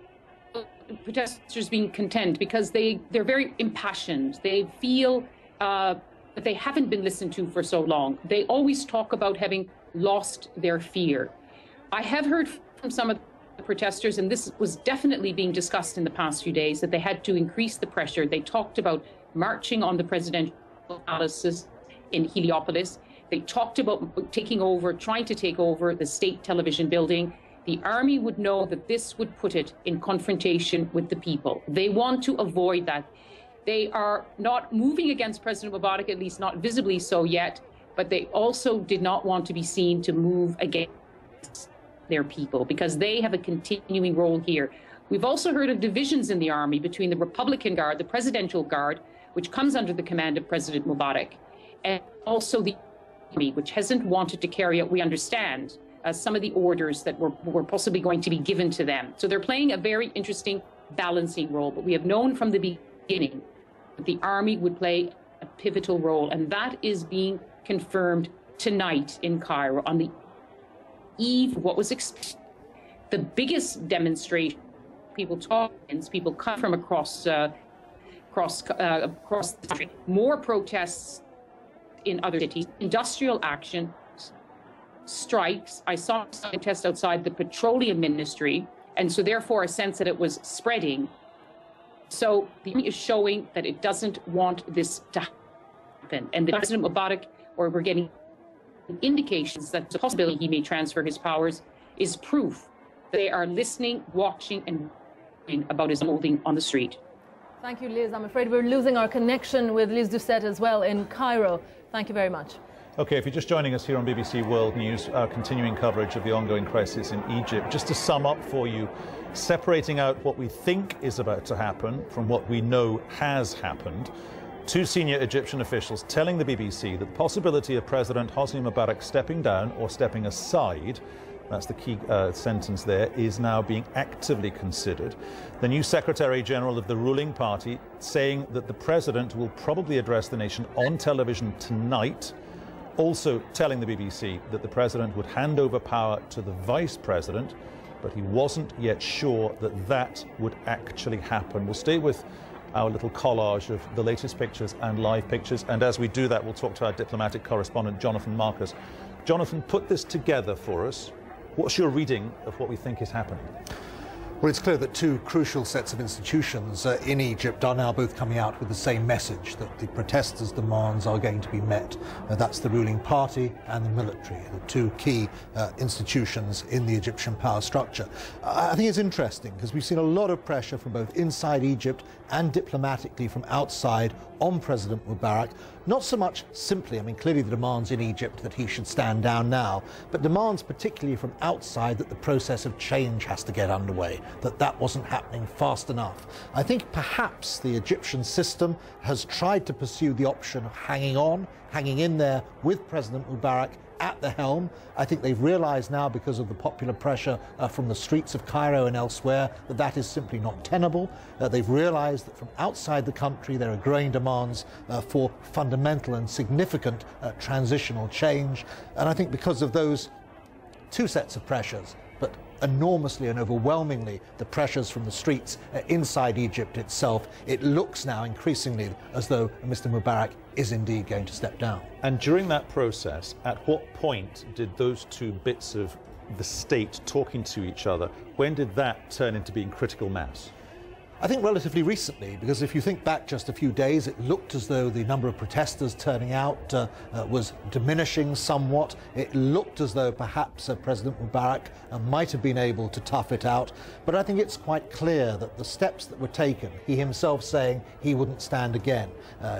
protesters being content because they're very impassioned. They feel that they haven't been listened to for so long. They always talk about having lost their fear. I have heard from some of the protesters, and this was definitely being discussed in the past few days, that they had to increase the pressure. They talked about marching on the presidential palaces in Heliopolis. They talked about trying to take over the state television building. The army would know that this would put it in confrontation with the people. They want to avoid that. They are not moving against President Mubarak, at least not visibly so yet, but they also did not want to be seen to move against their people because they have a continuing role here. We've also heard of divisions in the army between the Republican Guard, the Presidential Guard, which comes under the command of President Mubarak, and also the army, which hasn't wanted to carry out, we understand, some of the orders that were possibly going to be given to them. So they're playing a very interesting balancing role, but we have known from the beginning that the army would play a pivotal role, and that is being confirmed tonight in Cairo on the eve of what was the biggest demonstration. People come from across the country. More protests in other cities, industrial action, strikes. I saw a protest outside the petroleum ministry, and so therefore a sense that it was spreading. So the army is showing that it doesn't want this to happen. And the President Mubarak, or we're getting indications that the possibility he may transfer his powers, is proof that they are listening, watching, and reading about his unfolding on the street. Thank you, Liz. I'm afraid we're losing our connection with Liz Doucette as well in Cairo. Thank you very much. OK, if you're just joining us here on BBC World News, our continuing coverage of the ongoing crisis in Egypt, just to sum up for you, separating out what we think is about to happen from what we know has happened, two senior Egyptian officials telling the BBC that the possibility of President Hosni Mubarak stepping down or stepping aside, that's the key sentence there, is now being actively considered. The new Secretary General of the ruling party saying that the president will probably address the nation on television tonight, also telling the BBC that the president would hand over power to the vice president, but he wasn't yet sure that that would actually happen. We'll stay with our little collage of the latest pictures and live pictures, and as we do that, we'll talk to our diplomatic correspondent, Jonathan Marcus. Jonathan, put this together for us. What's your reading of what we think is happening? Well, it's clear that two crucial sets of institutions in Egypt are now both coming out with the same message, that the protesters' demands are going to be met. That's the ruling party and the military, the two key institutions in the Egyptian power structure. I think it's interesting because we've seen a lot of pressure from both inside Egypt and diplomatically from outside on President Mubarak. Not so much simply, I mean, clearly the demands in Egypt that he should stand down now, but demands particularly from outside that the process of change has to get underway, that wasn't happening fast enough. I think perhaps the Egyptian system has tried to pursue the option of hanging on, hanging in there with President Mubarak at the helm. I think they've realized now, because of the popular pressure from the streets of Cairo and elsewhere, that that is simply not tenable. They've realized that from outside the country there are growing demands for fundamental and significant transitional change. And I think because of those two sets of pressures, but enormously and overwhelmingly the pressures from the streets inside Egypt itself, it looks now increasingly as though Mr. Mubarak is indeed going to step down. And during that process, at what point did those two bits of the state talking to each other, when did that turn into being critical mass? I think relatively recently, because if you think back just a few days, it looked as though the number of protesters turning out was diminishing somewhat. It looked as though perhaps President Mubarak might have been able to tough it out. But I think it's quite clear that the steps that were taken, he himself saying he wouldn't stand again,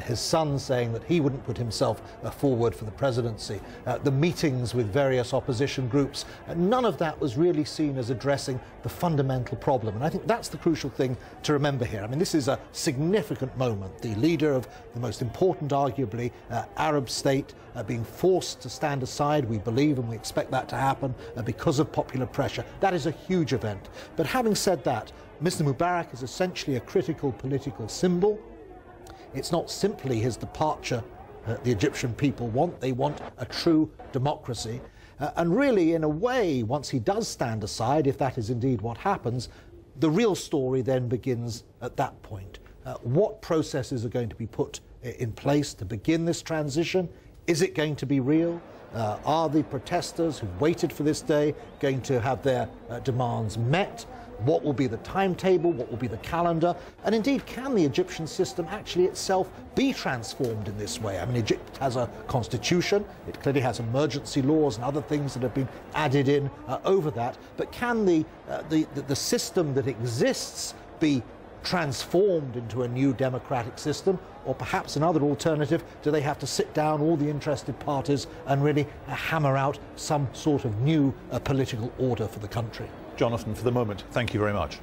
his son saying that he wouldn't put himself forward for the presidency, the meetings with various opposition groups, none of that was really seen as addressing the fundamental problem. And I think that's the crucial thing to remember here. I mean, this is a significant moment. The leader of the most important, arguably, Arab state being forced to stand aside, we believe, and we expect that to happen because of popular pressure. That is a huge event. But having said that, Mr. Mubarak is essentially a critical political symbol. It's not simply his departure the Egyptian people want. They want a true democracy. And really, in a way, once he does stand aside, if that is indeed what happens, the real story then begins at that point. What processes are going to be put in place to begin this transition? Is it going to be real? Are the protesters who waited for this day going to have their demands met? What will be the timetable? What will be the calendar? And indeed, can the Egyptian system actually itself be transformed in this way? I mean, Egypt has a constitution. It clearly has emergency laws and other things that have been added in over that. But can the system that exists be transformed into a new democratic system? Or perhaps another alternative, do they have to sit down, all the interested parties, and really hammer out some sort of new political order for the country? Jonathan, for the moment, thank you very much.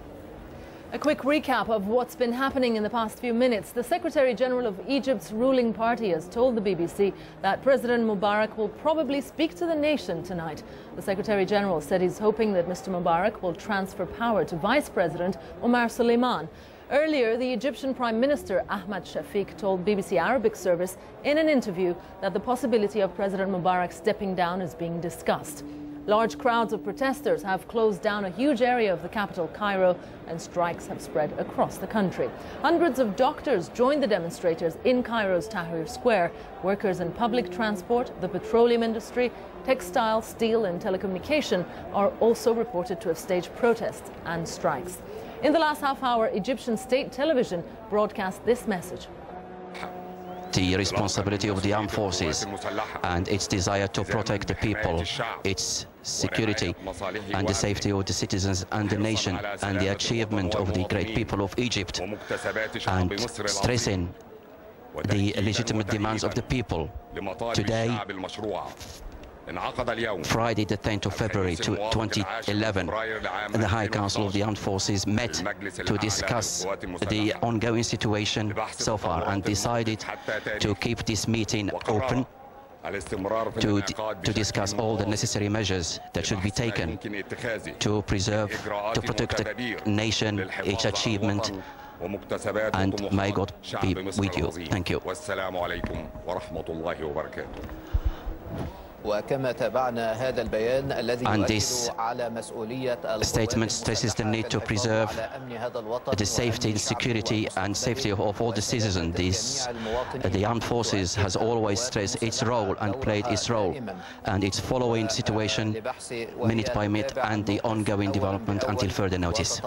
A quick recap of what's been happening in the past few minutes. The Secretary-General of Egypt's ruling party has told the BBC that President Mubarak will probably speak to the nation tonight. The Secretary-General said he's hoping that Mr. Mubarak will transfer power to Vice President Omar Suleiman. Earlier, the Egyptian Prime Minister Ahmed Shafiq told BBC Arabic service in an interview that the possibility of President Mubarak stepping down is being discussed. Large crowds of protesters have closed down a huge area of the capital, Cairo, and strikes have spread across the country. Hundreds of doctors joined the demonstrators in Cairo's Tahrir Square. Workers in public transport, the petroleum industry, textile, steel and telecommunication are also reported to have staged protests and strikes. In the last half hour, Egyptian state television broadcast this message. The responsibility of the armed forces and its desire to protect the people, its security and the safety of the citizens and the nation, and the achievement of the great people of Egypt, and stressing the legitimate demands of the people. Today, Friday the 10th of February 2011, the High Council of the Armed Forces met to discuss the ongoing situation so far and decided to keep this meeting open to discuss all the necessary measures that should be taken to preserve, to protect the nation, its achievement, and may God be with you. Thank you. And this statement stresses the need to preserve the safety and security and safety of all the citizens. The armed forces has always stressed its role and played its role, and it's following situation minute by minute and the ongoing development until further notice.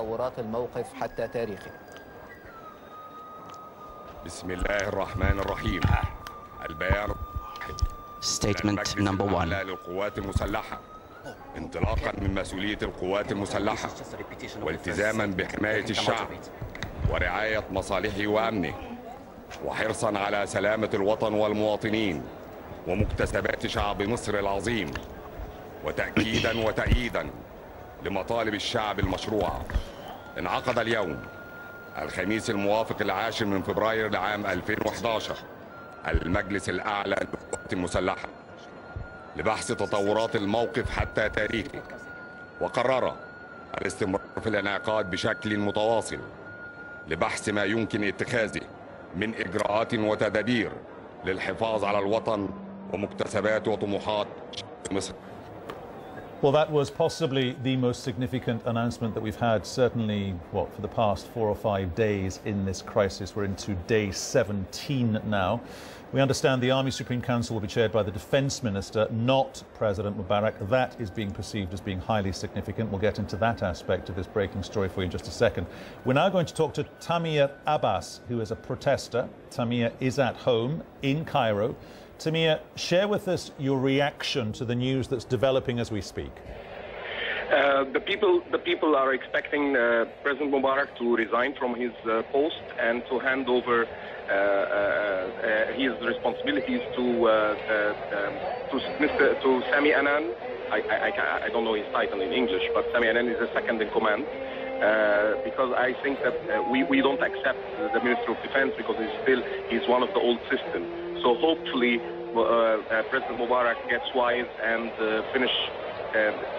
Statement number 1. انطلاقا من مسؤولية القوات المسلحة والتزاما بحماية الشعب ورعاية مصالحه وأمنه وحرصا على سلامة الوطن والمواطنين ومكتسبات شعب مصر العظيم وتأييدا لمطالب الشعب المشروعة. انعقد اليوم الخميس الموافق 10 من فبراير لعام 2011 المجلس الأعلى للقوات المسلحة لبحث تطورات الموقف حتى تاريخه، وقرر الاستمرار في الانعقاد بشكل متواصل لبحث ما يمكن اتخاذه من إجراءات وتدابير للحفاظ على الوطن ومكتسبات وطموحات مصر. Well, that was possibly the most significant announcement that we've had, certainly, for the past 4 or 5 days in this crisis. We're into day 17 now. We understand the Army Supreme Council will be chaired by the Defence Minister, not President Mubarak. That is being perceived as being highly significant. We'll get into that aspect of this breaking story for you in just a second. We're now going to talk to Tamir Abbas, who is a protester. Tamir is at home in Cairo. Tamir, share with us your reaction to the news that's developing as we speak. The people are expecting President Mubarak to resign from his post and to hand over his responsibilities to Sami Anan. I don't know his title in English, but Sami Anan is the second in command. Because I think that we don't accept the Minister of Defense because he's one of the old systems. So hopefully President Mubarak gets wise and finish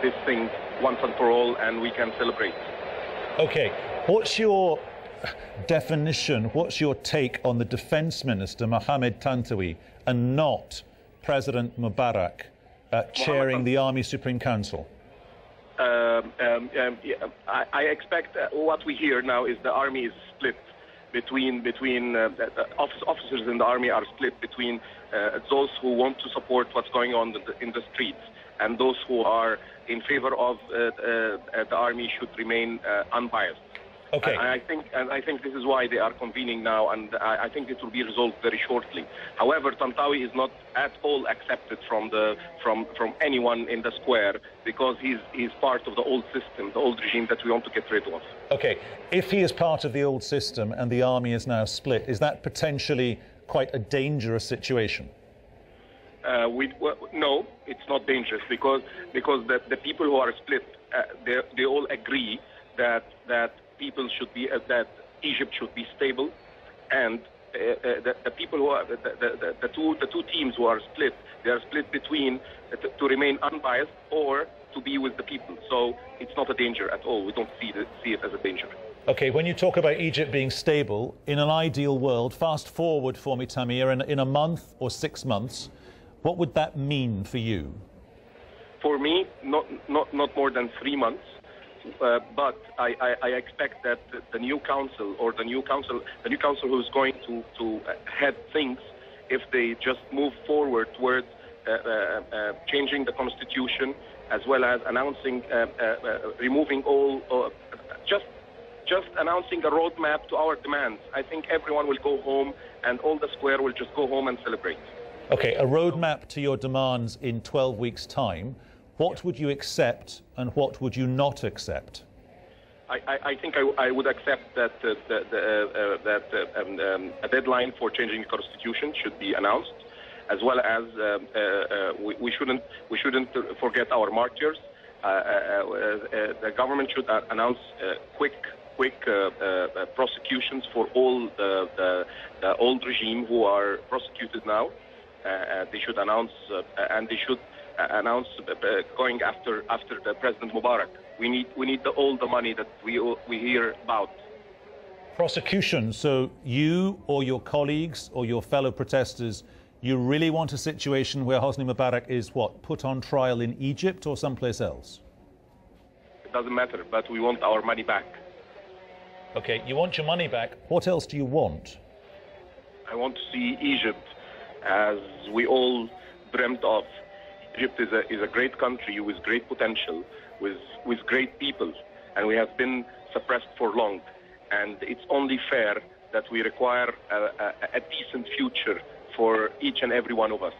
this thing once and for all, and we can celebrate. Okay, what's your definition, what's your take on the Defence Minister, Mohammed Tantawi, and not President Mubarak chairing the Army Supreme Council? I expect what we hear now is the army is split between officers in the army are split between those who want to support what's going on in the streets and those who are in favor of the army should remain unbiased. Okay. I think this is why they are convening now, and I think it will be resolved very shortly. However, Tantawi is not at all accepted from anyone in the square because he's part of the old system, the old regime that we want to get rid of. Okay, if he is part of the old system and the army is now split, is that potentially quite a dangerous situation? No, it's not dangerous because the people who are split, they all agree that people should be that Egypt should be stable, and the people who are the two teams who are split, they are split between to remain unbiased or to be with the people. So it's not a danger at all. We don't see it as a danger. Okay, when you talk about Egypt being stable, in an ideal world, fast forward for me, Tamir, in a month or 6 months, what would that mean for you? For me, not more than 3 months. But I expect that the new council who is going to head things, if they just move forward towards changing the constitution, as well as announcing removing all, just announcing a roadmap to our demands, I think everyone will go home and all the square will just go home and celebrate. Okay, a roadmap to your demands in 12 weeks' time. What would you accept and what would you not accept? I think I would accept that a deadline for changing the constitution should be announced, as well as we shouldn't forget our martyrs. The government should announce quick prosecutions for all the old regime who are prosecuted now. They should announce and they should announce going after the President Mubarak. We need all the money that we hear about. Prosecution. So you or your colleagues or your fellow protesters, you really want a situation where Hosni Mubarak is what, put on trial in Egypt or someplace else? It doesn't matter, but we want our money back. Okay, you want your money back. What else do you want? I want to see Egypt as we all dreamt of. Egypt is a great country with great potential, with great people, and we have been suppressed for long. And it's only fair that we require a decent future for each and every one of us.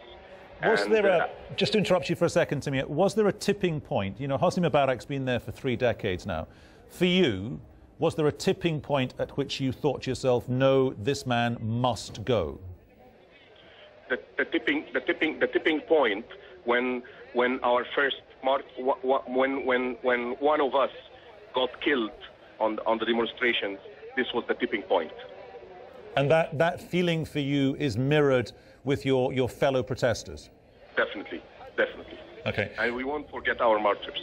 Was there just to interrupt you for a second, Tamir, was there a tipping point? You know, Hosni Mubarak's been there for 3 decades now. For you, was there a tipping point at which you thought to yourself, no, this man must go? The tipping point when our first when one of us got killed on the demonstrations, this was the tipping point. And that feeling for you is mirrored with your fellow protesters? Definitely. Okay. And we won't forget our martyrs.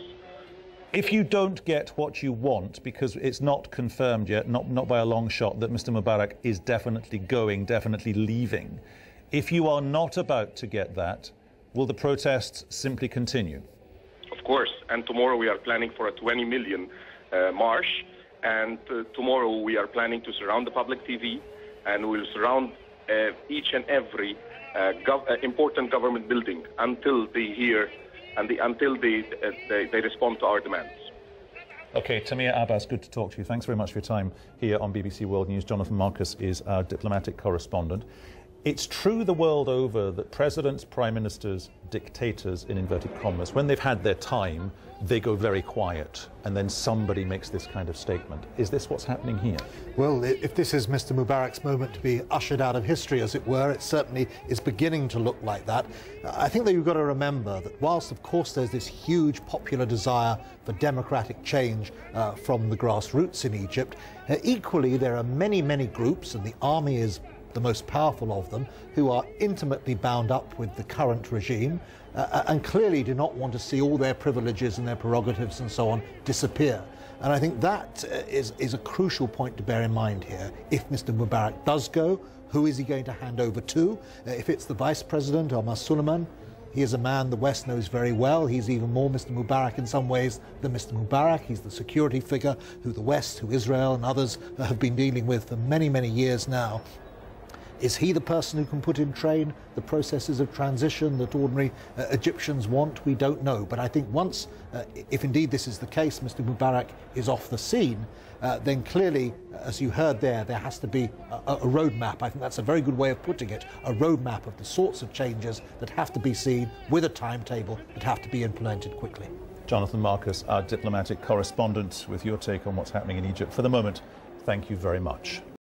If you don't get what you want, because it's not confirmed yet, not by a long shot, that Mr. Mubarak is definitely going, definitely leaving, if you are not about to get that, will the protests simply continue? Of course, and tomorrow we are planning for a 20 million march, and tomorrow we are planning to surround the public TV, and we'll surround each and every important government building until they hear and until they respond to our demands. Okay, Tamir Abbas, good to talk to you. Thanks very much for your time here on BBC World News. Jonathan Marcus is our diplomatic correspondent. It's true the world over that presidents, prime ministers, dictators, in inverted commas, when they've had their time, they go very quiet, and then somebody makes this kind of statement. Is this what's happening here? Well, if this is Mr. Mubarak's moment to be ushered out of history, as it were, it certainly is beginning to look like that. I think that you've got to remember that whilst, of course, there's this huge popular desire for democratic change from the grassroots in Egypt, equally there are many, many groups, and the army is the most powerful of them, who are intimately bound up with the current regime and clearly do not want to see all their privileges and their prerogatives and so on disappear. And I think that is a crucial point to bear in mind here. If Mr. Mubarak does go, who is he going to hand over to? If it's the Vice President, Omar Suleiman, He is a man the West knows very well. He's even more Mr. Mubarak in some ways than Mr. Mubarak. He's the security figure who the West, who Israel and others have been dealing with for many, many years now. Is he the person who can put in train the processes of transition that ordinary Egyptians want? We don't know. But I think once, if indeed this is the case, Mr. Mubarak is off the scene, then clearly, as you heard there has to be a roadmap. I think that's a very good way of putting it, a roadmap of the sorts of changes that have to be seen with a timetable that have to be implemented quickly. Jonathan Marcus, our diplomatic correspondent, with your take on what's happening in Egypt. For the moment, thank you very much.